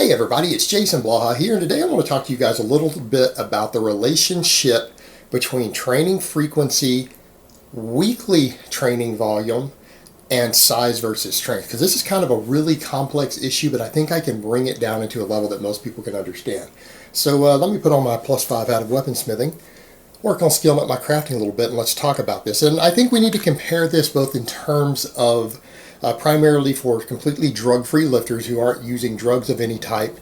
Hey everybody, it's Jason Blaha here, and today I want to talk to you guys a little bit about the relationship between training frequency, weekly training volume, and size versus strength. Because this is kind of a really complex issue, but I think I can bring it down into a level that most people can understand. So let me put on my +5 out of weaponsmithing, work on scaling up my crafting a little bit, and let's talk about this. And I think we need to compare this both in terms of primarily for completely drug-free lifters who aren't using drugs of any type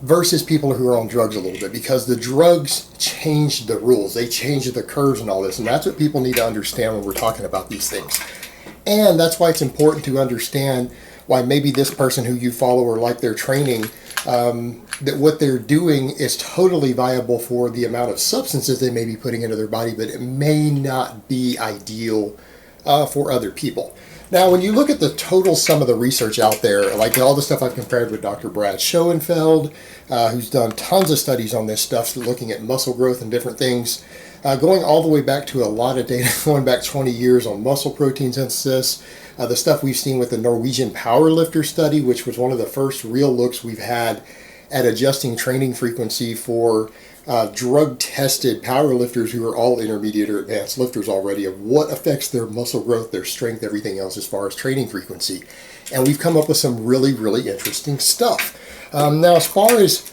versus people who are on drugs a little bit, because the drugs changed the rules. They changed the curves and all this, and that's what people need to understand when we're talking about these things. And that's why it's important to understand why maybe this person who you follow or like their training, that what they're doing is totally viable for the amount of substances they may be putting into their body, but it may not be ideal for other people. Now, when you look at the total sum of the research out there, like all the stuff I've compared with Dr. Brad Schoenfeld, who's done tons of studies on this stuff, looking at muscle growth and different things, going all the way back to a lot of data, going back 20 years on muscle protein synthesis, the stuff we've seen with the Norwegian powerlifter study, which was one of the first real looks we've had at adjusting training frequency for drug-tested powerlifters who are all intermediate or advanced lifters already, of what affects their muscle growth, their strength, everything else as far as training frequency. And we've come up with some really, really interesting stuff. Now, as far as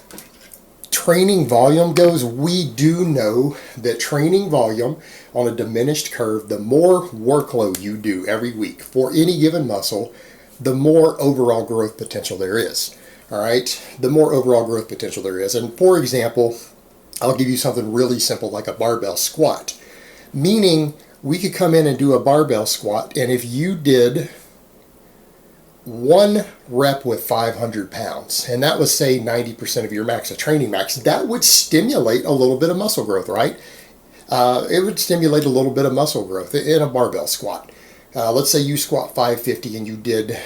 training volume goes, we do know that training volume on a diminished curve, the more workload you do every week for any given muscle, the more overall growth potential there is. All right, the more overall growth potential there is. And for example, I'll give you something really simple like a barbell squat. Meaning, we could come in and do a barbell squat, and if you did 1 rep with 500 pounds, and that was, say, 90% of your max, a training max, that would stimulate a little bit of muscle growth, right? It would stimulate a little bit of muscle growth in a barbell squat. Let's say you squat 550 and you did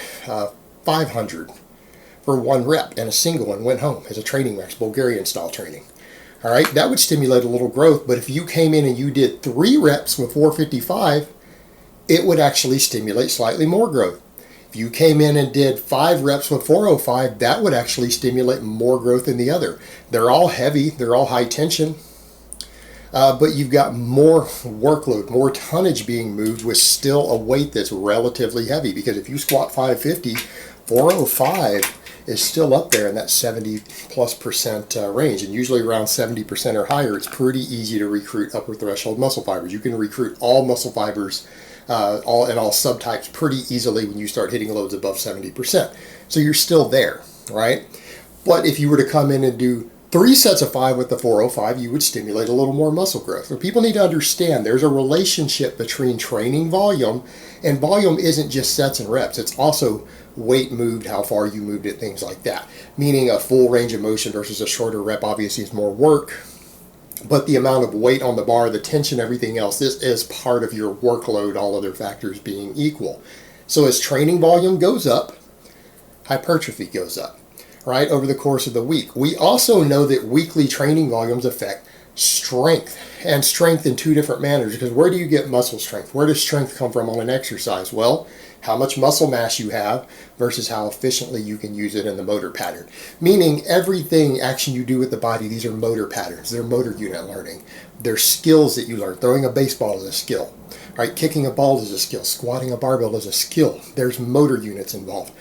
500 for 1 rep and a single and went home as a training max, Bulgarian style training. All right, that would stimulate a little growth, but if you came in and you did 3 reps with 455, it would actually stimulate slightly more growth. If you came in and did 5 reps with 405, that would actually stimulate more growth than the other. They're all heavy, they're all high tension, but you've got more workload, more tonnage being moved with still a weight that's relatively heavy, because if you squat 550, 405 is still up there in that 70+% range, and usually around 70% or higher. It's pretty easy to recruit upper threshold muscle fibers. You can recruit all muscle fibers, all subtypes pretty easily when you start hitting loads above 70%. So you're still there, right? But if you were to come in and do 3 sets of 5 with the 405, you would stimulate a little more muscle growth. So people need to understand there's a relationship between training volume, and volume isn't just sets and reps. It's also weight moved, how far you moved it, things like that. Meaning a full range of motion versus a shorter rep obviously is more work, but the amount of weight on the bar, the tension, everything else, this is part of your workload, all other factors being equal. So as training volume goes up, hypertrophy goes up, right, over the course of the week. We also know that weekly training volumes affect strength, and strength in 2 different manners, because where do you get muscle strength? Where does strength come from on an exercise? Well, how much muscle mass you have versus how efficiently you can use it in the motor pattern. Meaning everything action you do with the body, these are motor patterns. They're motor unit learning. They're skills that you learn. Throwing a baseball is a skill, right? Kicking a ball is a skill. Squatting a barbell is a skill. There's motor units involved.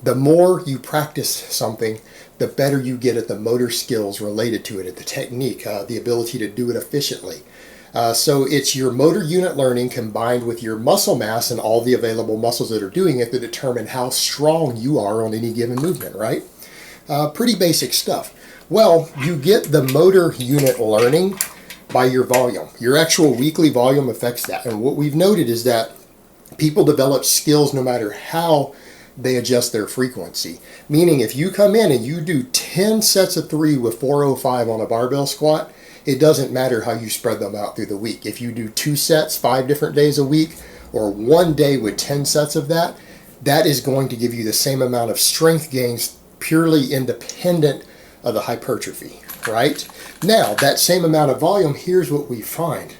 The more you practice something, the better you get at the motor skills related to it, at the technique, the ability to do it efficiently. So it's your motor unit learning combined with your muscle mass and all the available muscles that are doing it that determine how strong you are on any given movement, right? Pretty basic stuff. Well, you get the motor unit learning by your volume. Your actual weekly volume affects that. And what we've noted is that people develop skills no matter how they adjust their frequency. Meaning if you come in and you do 10 sets of 3 with 405 on a barbell squat, it doesn't matter how you spread them out through the week. If you do 2 sets 5 different days a week, or 1 day with 10 sets of that, that is going to give you the same amount of strength gains purely independent of the hypertrophy, right? Now, that same amount of volume, here's what we find.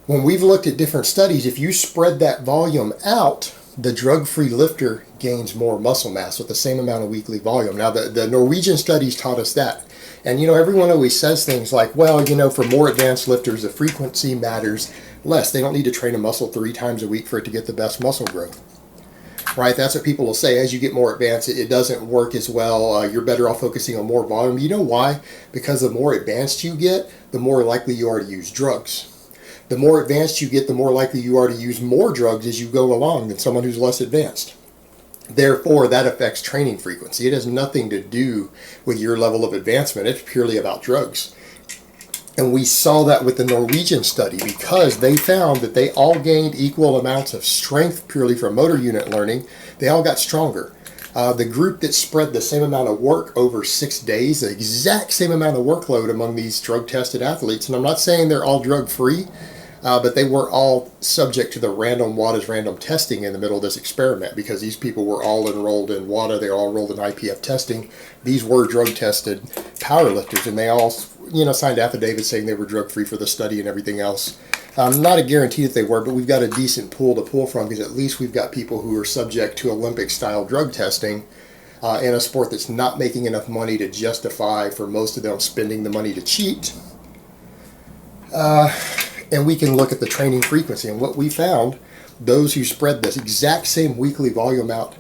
When we've looked at different studies, if you spread that volume out, the drug-free lifter gains more muscle mass with the same amount of weekly volume. Now, the Norwegian studies taught us that. And, everyone always says things like, well, for more advanced lifters, the frequency matters less. They don't need to train a muscle 3 times a week for it to get the best muscle growth. Right? That's what people will say. As you get more advanced, it doesn't work as well. You're better off focusing on more volume. You know why? Because the more advanced you get, the more likely you are to use drugs. The more advanced you get, the more likely you are to use more drugs as you go along than someone who's less advanced. Therefore, that affects training frequency. It has nothing to do with your level of advancement. It's purely about drugs. And we saw that with the Norwegian study because they found that they all gained equal amounts of strength purely from motor unit learning. They all got stronger. The group that spread the same amount of work over 6 days, the exact same amount of workload among these drug-tested athletes, and I'm not saying they're all drug-free, but they were all subject to the random testing in the middle of this experiment because these people were all enrolled in WADA, they were all enrolled in IPF testing. These were drug-tested powerlifters, and they all signed affidavits saying they were drug-free for the study and everything else. Not a guarantee that they were, but we've got a decent pool to pull from because at least we've got people who are subject to Olympic-style drug testing in a sport that's not making enough money to justify for most of them spending the money to cheat. And we can look at the training frequency. And what we found, those who spread this exact same weekly volume out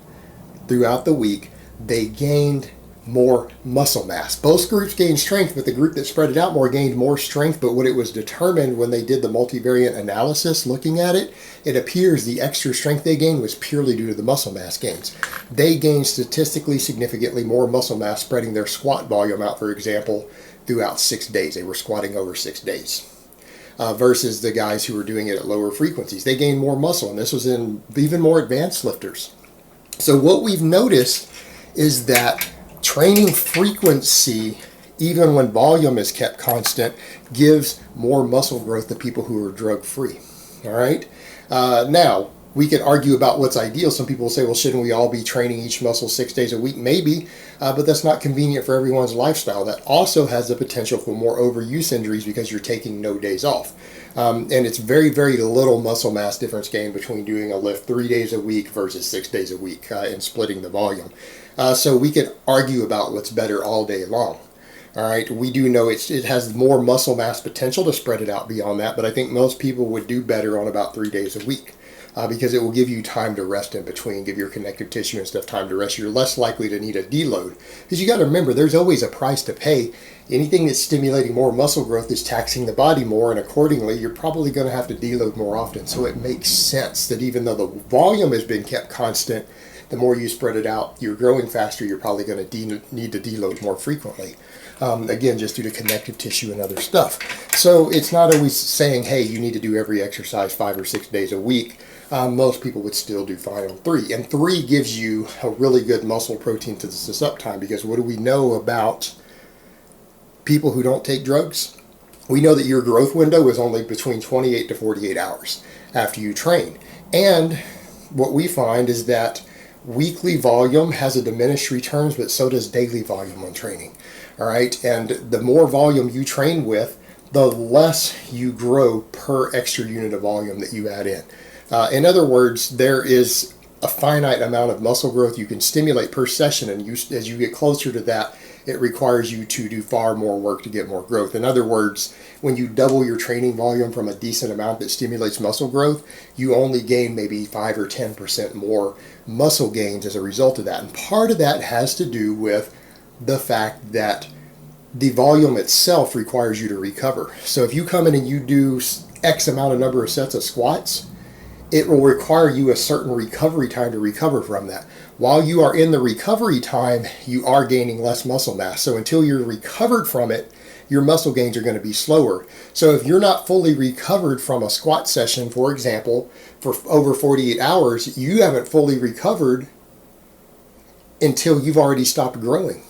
throughout the week, they gained more muscle mass. Both groups gained strength, but the group that spread it out more gained more strength. But what it was determined when they did the multivariate analysis looking at it, it appears the extra strength they gained was purely due to the muscle mass gains. They gained statistically significantly more muscle mass spreading their squat volume out, for example, throughout 6 days. They were squatting over 6 days. Versus the guys who were doing it at lower frequencies. They gained more muscle, and this was in even more advanced lifters. So what we've noticed is that training frequency, even when volume is kept constant, gives more muscle growth to people who are drug-free. All right? Now, we could argue about what's ideal. Some people will say, well, shouldn't we all be training each muscle 6 days a week? Maybe, but that's not convenient for everyone's lifestyle. That also has the potential for more overuse injuries because you're taking no days off. And it's very, very little muscle mass difference gained between doing a lift 3 days a week versus 6 days a week and splitting the volume. So we could argue about what's better all day long. All right, we do know it has more muscle mass potential to spread it out beyond that, but I think most people would do better on about 3 days a week. Because it will give you time to rest in between, give your connective tissue and stuff time to rest. You're less likely to need a deload. Because you got to remember, there's always a price to pay. Anything that's stimulating more muscle growth is taxing the body more, and accordingly, you're probably going to have to deload more often. So it makes sense that even though the volume has been kept constant, the more you spread it out, you're growing faster, you're probably going to need to deload more frequently. Again, just due to connective tissue and other stuff. So it's not always saying, hey, you need to do every exercise 5 or 6 days a week. Most people would still do fine on 3. And 3 gives you a really good muscle protein synthesis uptime, because what do we know about people who don't take drugs? We know that your growth window is only between 28 to 48 hours after you train. And what we find is that weekly volume has a diminished returns, but so does daily volume on training. All right, and the more volume you train with, the less you grow per extra unit of volume that you add in. In other words, there is a finite amount of muscle growth you can stimulate per session, and as you get closer to that, it requires you to do far more work to get more growth. In other words, when you double your training volume from a decent amount that stimulates muscle growth, you only gain maybe 5 or 10% more muscle gains as a result of that. And part of that has to do with the fact that the volume itself requires you to recover. So if you come in and you do X amount of number of sets of squats, it will require you a certain recovery time to recover from that. While you are in the recovery time, you are gaining less muscle mass. So until you're recovered from it, your muscle gains are going to be slower. So if you're not fully recovered from a squat session, for example, for over 48 hours, you haven't fully recovered until you've already stopped growing.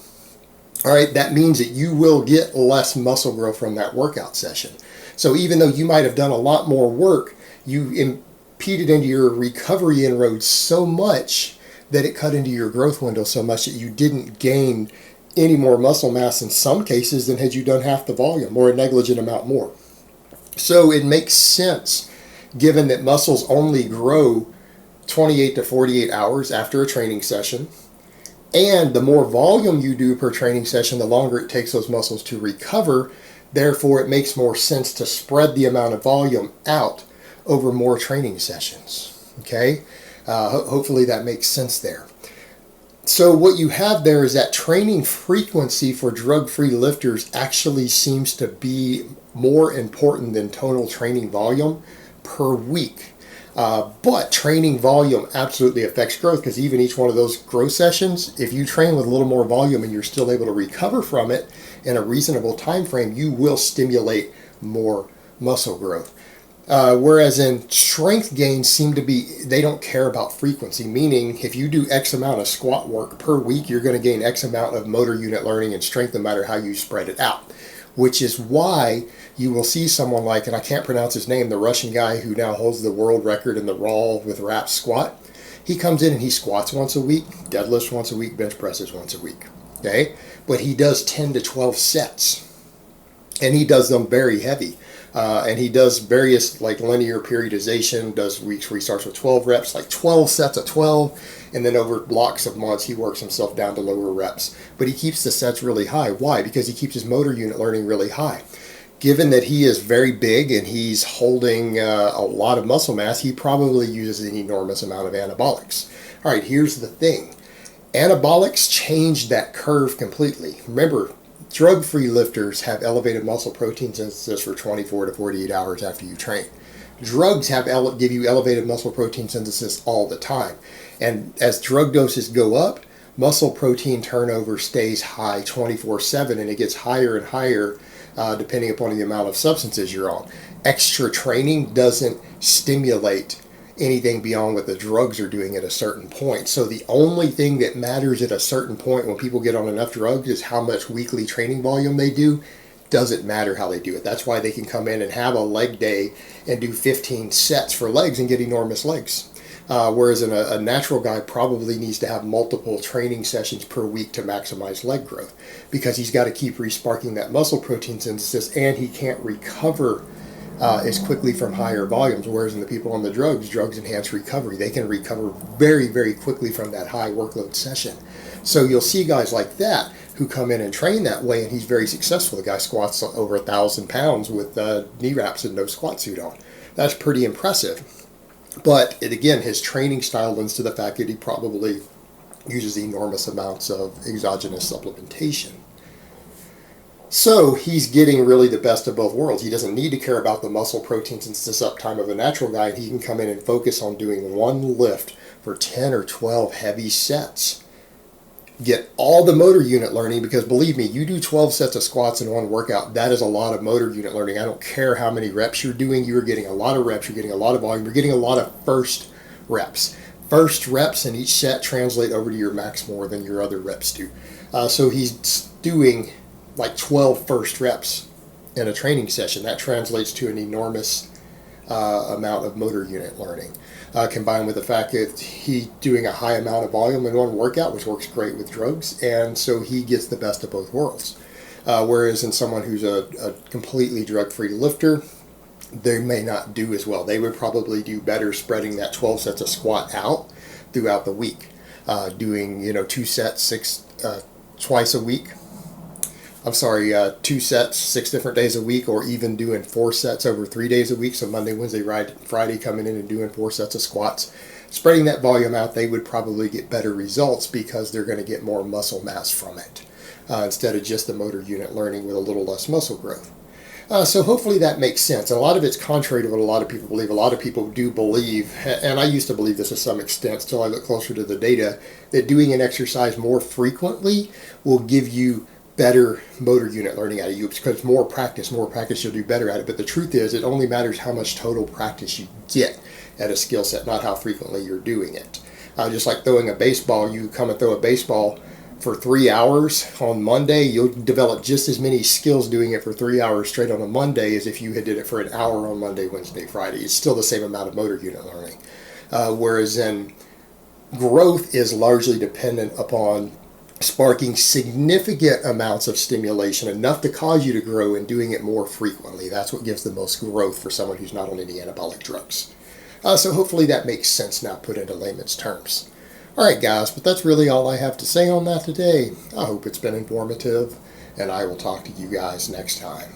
All right, that means that you will get less muscle growth from that workout session. So even though you might have done a lot more work, you impeded into your recovery inroads so much that it cut into your growth window so much that you didn't gain any more muscle mass in some cases than had you done half the volume or a negligent amount more. So it makes sense, given that muscles only grow 28 to 48 hours after a training session. And the more volume you do per training session, the longer it takes those muscles to recover. Therefore, it makes more sense to spread the amount of volume out over more training sessions. Okay? Hopefully that makes sense there. So what you have there is that training frequency for drug-free lifters actually seems to be more important than total training volume per week. But training volume absolutely affects growth, because even each one of those growth sessions, if you train with a little more volume and you're still able to recover from it in a reasonable time frame, you will stimulate more muscle growth. Whereas in strength gains they don't care about frequency, meaning if you do X amount of squat work per week, you're going to gain X amount of motor unit learning and strength no matter how you spread it out. Which is why you will see someone like, and I can't pronounce his name, the Russian guy who now holds the world record in the raw with wraps squat. He comes in and he squats once a week, deadlifts once a week, bench presses once a week. Okay? But he does 10 to 12 sets. And he does them very heavy. And he does various like linear periodization, does weeks where he starts with 12 reps, like 12 sets of 12, and then over blocks of months he works himself down to lower reps. But he keeps the sets really high. Why? Because he keeps his motor unit learning really high. Given that he is very big and he's holding a lot of muscle mass, he probably uses an enormous amount of anabolics. All right, here's the thing. Anabolics change that curve completely. Remember, drug-free lifters have elevated muscle protein synthesis for 24 to 48 hours after you train. Drugs give you elevated muscle protein synthesis all the time. And as drug doses go up, muscle protein turnover stays high 24/7, and it gets higher and higher depending upon the amount of substances you're on. Extra training doesn't stimulate anything beyond what the drugs are doing at a certain point. So the only thing that matters at a certain point when people get on enough drugs is how much weekly training volume they do. Doesn't matter how they do it. That's why they can come in and have a leg day and do 15 sets for legs and get enormous legs. Whereas a natural guy probably needs to have multiple training sessions per week to maximize leg growth, because he's got to keep resparking that muscle protein synthesis, and he can't recover as quickly from higher volumes. Whereas in the people on the drugs enhance recovery. They can recover very, very quickly from that high workload session. So you'll see guys like that who come in and train that way, and he's very successful. The guy squats over 1,000 pounds with knee wraps and no squat suit on. That's pretty impressive. But again, his training style lends to the fact that he probably uses enormous amounts of exogenous supplementation. So he's getting really the best of both worlds. He doesn't need to care about the muscle protein synthesis uptime of a natural guy, and he can come in and focus on doing one lift for 10 or 12 heavy sets. Get all the motor unit learning, because believe me, you do 12 sets of squats in one workout, that is a lot of motor unit learning. I don't care how many reps you're doing, you're getting a lot of reps, you're getting a lot of volume, you're getting a lot of first reps. First reps in each set translate over to your max more than your other reps do. So he's doing like 12 first reps in a training session. That translates to an enormous amount of motor unit learning. Combined with the fact that he's doing a high amount of volume in one workout, which works great with drugs, and so he gets the best of both worlds. Whereas in someone who's a completely drug-free lifter, they may not do as well. They would probably do better spreading that 12 sets of squat out throughout the week, doing 2 sets twice a week. 2 sets 6 different days a week, or even doing 4 sets over 3 days a week. So Monday, Wednesday, Friday coming in and doing 4 sets of squats. Spreading that volume out, they would probably get better results because they're going to get more muscle mass from it instead of just the motor unit learning with a little less muscle growth. So hopefully that makes sense. And a lot of it's contrary to what a lot of people believe. A lot of people do believe, and I used to believe this to some extent, till I look closer to the data, that doing an exercise more frequently will give you better motor unit learning out of you, because more practice you'll do better at it. But the truth is, it only matters how much total practice you get at a skill set, not how frequently you're doing it. Just like throwing a baseball, you come and throw a baseball for 3 hours on Monday, you'll develop just as many skills doing it for 3 hours straight on a Monday as if you had did it for an hour on Monday, Wednesday, Friday. It's still the same amount of motor unit learning. Whereas in growth is largely dependent upon sparking significant amounts of stimulation, enough to cause you to grow, and doing it more frequently. That's what gives the most growth for someone who's not on any anabolic drugs. So hopefully that makes sense now put into layman's terms. All right, guys, but that's really all I have to say on that today. I hope it's been informative, and I will talk to you guys next time.